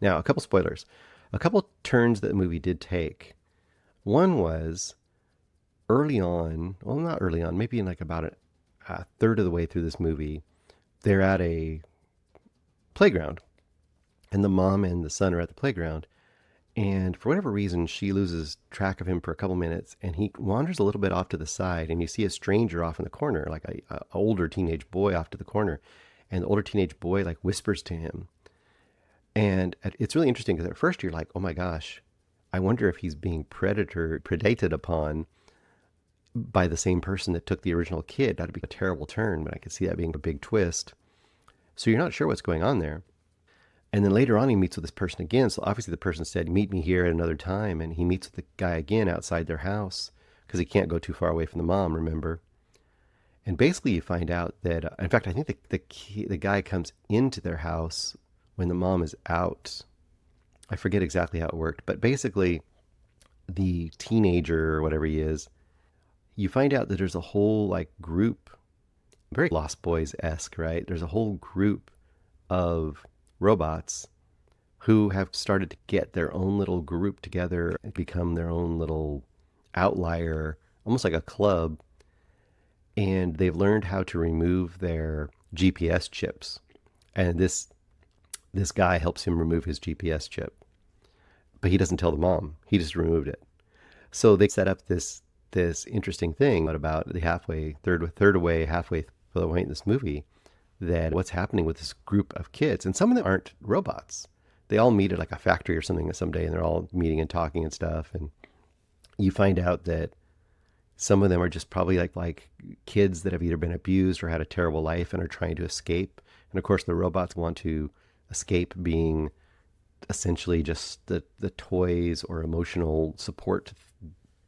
Now, a couple spoilers. A couple turns that the movie did take. One was early on, well, not early on, maybe in like about a third of the way through this movie, they're at a playground, and the mom and the son are at the playground. And for whatever reason, she loses track of him for a couple minutes, and he wanders a little bit off to the side, and you see a stranger off in the corner, like a older teenage boy off to the corner, and the older teenage boy like whispers to him, and it's really interesting because at first you're like, oh my gosh, I wonder if he's being predated upon by the same person that took the original kid. That'd be a terrible turn, but I could see that being a big twist. So you're not sure what's going on there. And then later on, he meets with this person again. So obviously, the person said, meet me here at another time. And he meets with the guy again outside their house because he can't go too far away from the mom, remember? And basically, you find out that, in fact, I think the guy comes into their house when the mom is out. I forget exactly how it worked. But basically, the teenager or whatever he is, you find out that there's a whole like group, very Lost Boys-esque, right? There's a whole group of robots who have started to get their own little group together and become their own little outlier, almost like a club. And they've learned how to remove their GPS chips. And this guy helps him remove his GPS chip. But he doesn't tell the mom. He just removed it. So they set up this interesting thing at about the third away, halfway the point in this movie, that what's happening with this group of kids, and some of them aren't robots. They all meet at like a factory or something someday, and they're all meeting and talking and stuff. And you find out that some of them are just probably like kids that have either been abused or had a terrible life and are trying to escape. And of course, the robots want to escape being essentially just the toys or emotional support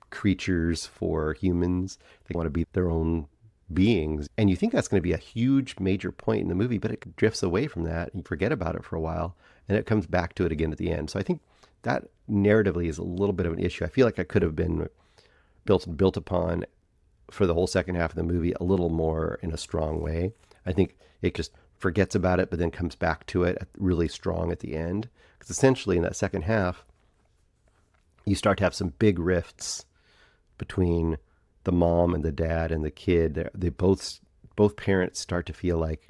creatures for humans. They want to be their own beings. And you think that's going to be a huge major point in the movie, but it drifts away from that. You forget about it for a while, and it comes back to it again at the end. So I think that narratively is a little bit of an issue. I feel like it could have been built upon for the whole second half of the movie a little more in a strong way. I think it just forgets about it, but then comes back to it really strong at the end. Because essentially in that second half, you start to have some big rifts between the mom and the dad and the kid. They both parents start to feel like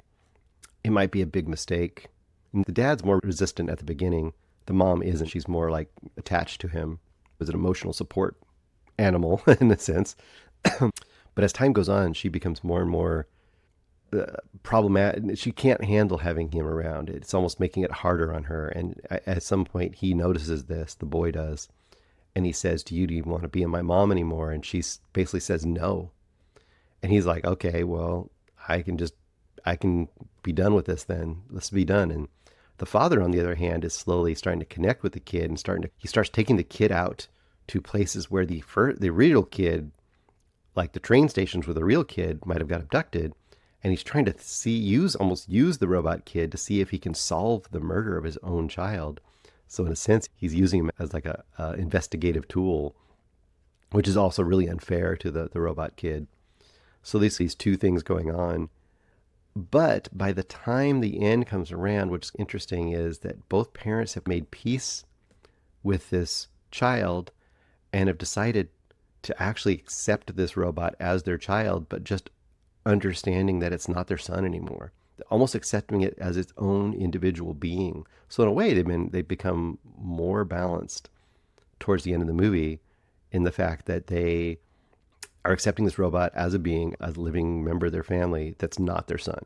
it might be a big mistake. And the dad's more resistant at the beginning. The mom isn't. She's more like attached to him as an emotional support animal in a sense. But as time goes on, she becomes more and more problematic. She can't handle having him around. It's almost making it harder on her. And at some point, he notices this, the boy does. And he says, do you want to be my mom anymore? And she basically says no. And he's like, okay, well, I can be done with this then. Let's be done. And the father, on the other hand, is slowly starting to connect with the kid and he starts taking the kid out to places where the real kid, like the train stations where the real kid might have got abducted. And he's trying to almost use the robot kid to see if he can solve the murder of his own child. So in a sense, he's using him as like a investigative tool, which is also really unfair to the robot kid. So there's these two things going on. But by the time the end comes around, what's interesting is that both parents have made peace with this child and have decided to actually accept this robot as their child, but just understanding that it's not their son anymore. Almost accepting it as its own individual being. So in a way, they've become more balanced towards the end of the movie in the fact that they are accepting this robot as a being, as a living member of their family that's not their son.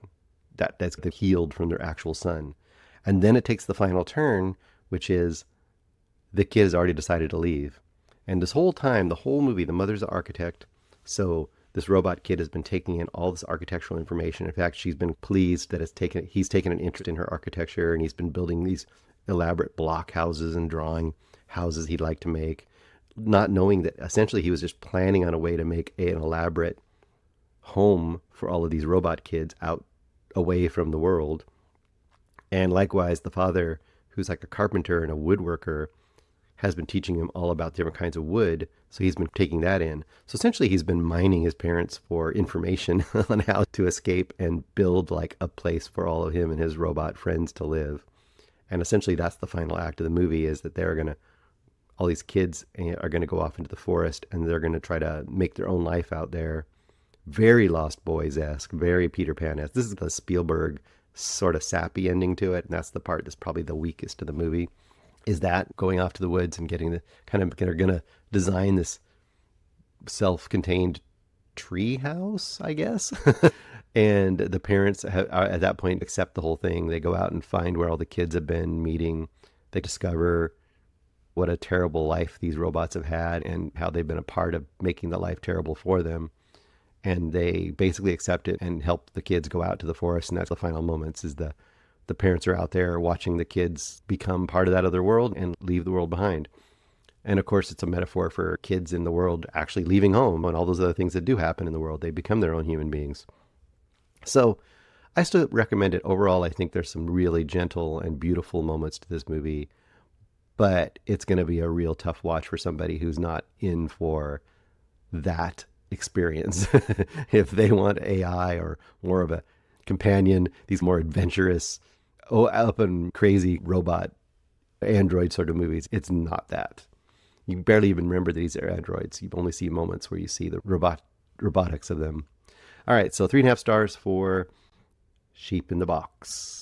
That's healed from their actual son. And then it takes the final turn, which is the kid has already decided to leave. And this whole time, the whole movie, the mother's an architect. So this robot kid has been taking in all this architectural information. In fact, she's been pleased that he's taken an interest in her architecture, and he's been building these elaborate block houses and drawing houses he'd like to make, not knowing that essentially he was just planning on a way to make an elaborate home for all of these robot kids out away from the world. And likewise, the father, who's like a carpenter and a woodworker, has been teaching him all about different kinds of wood. So he's been taking that in. So essentially he's been mining his parents for information on how to escape and build like a place for all of him and his robot friends to live. And essentially that's the final act of the movie, is that all these kids are going to go off into the forest and they're going to try to make their own life out there. Very Lost Boys-esque, very Peter Pan-esque. This is the Spielberg sort of sappy ending to it, and that's the part that's probably the weakest of the movie, is that going off to the woods and getting they're going to design this self-contained tree house, I guess. And the parents at that point accept the whole thing. They go out and find where all the kids have been meeting. They discover what a terrible life these robots have had and how they've been a part of making the life terrible for them. And they basically accept it and help the kids go out to the forest. And that's the final moments, is the parents are out there watching the kids become part of that other world and leave the world behind. And of course, it's a metaphor for kids in the world actually leaving home and all those other things that do happen in the world. They become their own human beings. So I still recommend it. Overall, I think there's some really gentle and beautiful moments to this movie, but it's going to be a real tough watch for somebody who's not in for that experience. If they want AI or more of a companion, these more adventurous, up and crazy robot android sort of movies, it's not that. You barely even remember that these are androids. You only see moments where you see the robotics of them. All right, so 3.5 stars for Sheep in the Box.